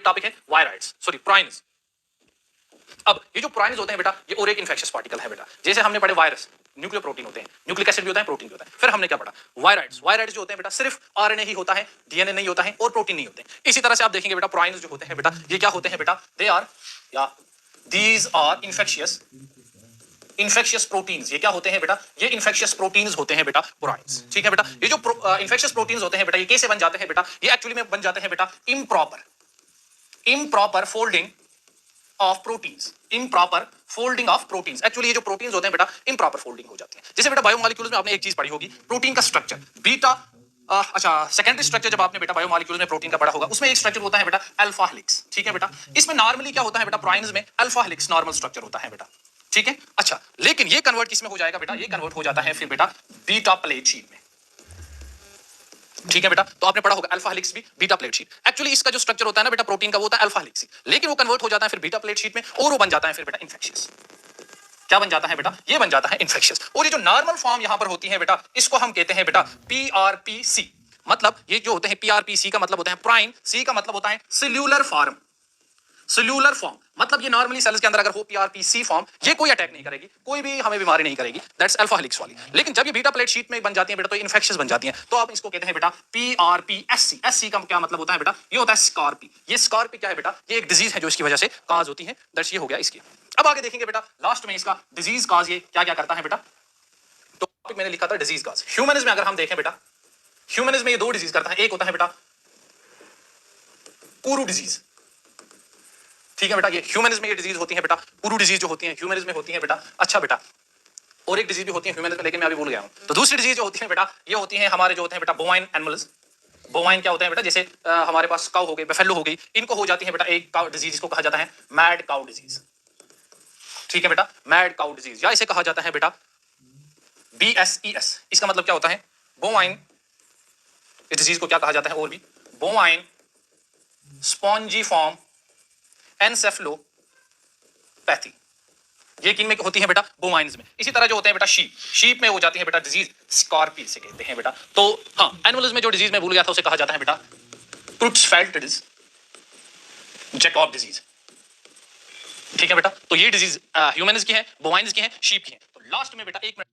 Topic है viroids, sorry prions. अब ये जो प्राइन्स होते हैं बेटा, ये और एक इन्फेक्शियस पार्टिकल है बेटा। जैसे हमने पढ़े वायरस, न्यूक्लियर प्रोटीन होते हैं, न्यूक्लिक एसिड भी होता है, प्रोटीन भी होता है। फिर हमने क्या पढ़ा, वायराइड्स। वायराइड्स जो होते हैं बेटा सिर्फ आरएनए ही होता है, डीएनए नहीं होता है और प्रोटीन नहीं होते। इसी तरह से आप देखेंगे बेटा प्राइन्स जो होते हैं बेटा, ये क्या होते हैं बेटा, दे आर या दीज आर इन्फेक्शियस प्रोटीन्स। ये क्या होते हैं बेटा, ये इन्फेक्शियस प्रोटीन्स होते हैं बेटा प्राइन्स। ठीक है बेटा, ये जो इन्फेक्शियस प्रोटीन्स होते हैं बेटा, ये कैसे बन जाते हैं बेटा, ये एक्चुअली में बन जाते हैं बेटा improper folding of proteins, improper folding of proteins. Actually ये जो प्रोटीन्स होते हैं बेटा इम्प्रॉपर फोल्डिंग हो जाते हैं। जैसे बेटा बायोमॉलिक्यूल्स में आपने एक चीज पढ़ी होगी, प्रोटीन का स्ट्रक्चर बीटा, अच्छा सेकेंडरी स्ट्रक्चर जब आपने बेटा बायोमॉलिक्यूल्स में प्रोटीन का पढ़ा होगा, उसमें एक स्ट्रक्चर होता है बेटा अल्फा हेलिक्स। ठीक है बेटा, इसमें नॉर्मली क्या होता है बेटा, प्राइन्स में अल्फा हेलिक्स नॉर्मल स्ट्रक्चर होता है बेटा। ठीक है, अच्छा लेकिन ये कन्वर्ट किसमें हो जाएगा बेटा, ये कन्वर्ट हो जाता है फिर बेटा बीटा प्लेट शीट में। ठीक है बेटा, तो आपने पढ़ा होगा अल्फा हेलिक्स भी बीटा प्लेट शीट। एक्चुअली इसका जो स्ट्रक्चर होता है ना बेटा प्रोटीन का, वो होता है अल्फा हेलिक्स, लेकिन वो कन्वर्ट हो जाता है फिर बीटा प्लेट शीट में और वो बन जाता है फिर बेटा इन्फेक्शियस। क्या बन जाता है बेटा, ये बन जाता है इन्फेक्शियस। और ये जो नॉर्मल फॉर्म यहां पर होती है बेटा, इसको हम कहते हैं बेटा पीआरपीसी। मतलब ये जो होते हैं पीआरपीसी का मतलब होता है प्राइन, सी का मतलब होता है सेल्यूलर फॉर्म। सेल्यूलर फॉर्म मतलब ये नॉर्मली सेल्स के अंदर अगर हो पीआरपीसी फॉर्म, ये कोई अटैक नहीं करेगी, कोई भी हमें बीमारी नहीं करेगी, दैट्स अल्फा हेलिक्स वाली। लेकिन जब ये बीटा प्लेट शीट में बन जाती है बेटा, तो इन्फेक्शियस बन जाती है, तो आप इसको कहते हैं बेटा पीआरपीएससी। एससी का क्या मतलब होता है बेटा, ये होता है स्कॉर्पी। ये स्कॉर्पी क्या है बेटा, ये एक डिजीज है जो इसकी वजह से काज होती है, दैट्स ये हो गया इसकी। अब आगे देखेंगे बेटा लास्ट में इसका डिजीज काज ये क्या क्या करता है बेटा। तो टॉपिक मैंने लिखा था डिजीज काज। ह्यूमनिज्म में अगर हम देखें बेटा, ह्यूमनिज्म में ये दो डिजीज करता है, एक होता है बेटा कुरू डिजीज। ठीक है बेटा, ये ह्यूमनिज्म में ये डिजीज होती है बेटा, कुरू डिजीज जो होती है ह्यूमनिज्म में होती है बेटा। अच्छा बेटा, और एक डिजीज भी होती है ह्यूमनिज्म में, लेकिन मैं अभी भूल गया हूं। तो दूसरी डिजीज जो होती है बेटा, ये होती है हमारे जो होते हैं बेटा बोवाइन एनिमल्स। बोवाइन क्या होते हैं बेटा, जैसे हमारे पास काऊ हो गई, बफेलो हो गई, इनको हो जाती है बेटा एक काऊ डिजीज, इसको कहा जाता है मैड काऊ डिजीज। ठीक है बेटा, मैड काऊ डिजीज, या इसे कहा जाता है बेटा BSES। इसका मतलब क्या होता है, बोवाइन, इस डिजीज को क्या कहा जाता है और भी, बोवाइन स्पॉन्जीफॉर्म एनसेफलोपैथी। ये किन में होती है बेटा, बोवाइन्स में। इसी तरह जो होते हैं बेटा शीप में हो जाती है बेटा डिजीज स्कॉर्पी से कहते हैं बेटा। तो हाँ, एनिमल्स में जो डिजीज मैं भूल गया था उसे कहा जाता है बेटा क्रुट्सफेल्ड डिजीज, जैकॉब डिजीज। ठीक है बेटा, तो ये डिजीज ह्यूमन्स की है, बोवाइन्स की है, शीप की है। तो लास्ट में बेटा एक मिनट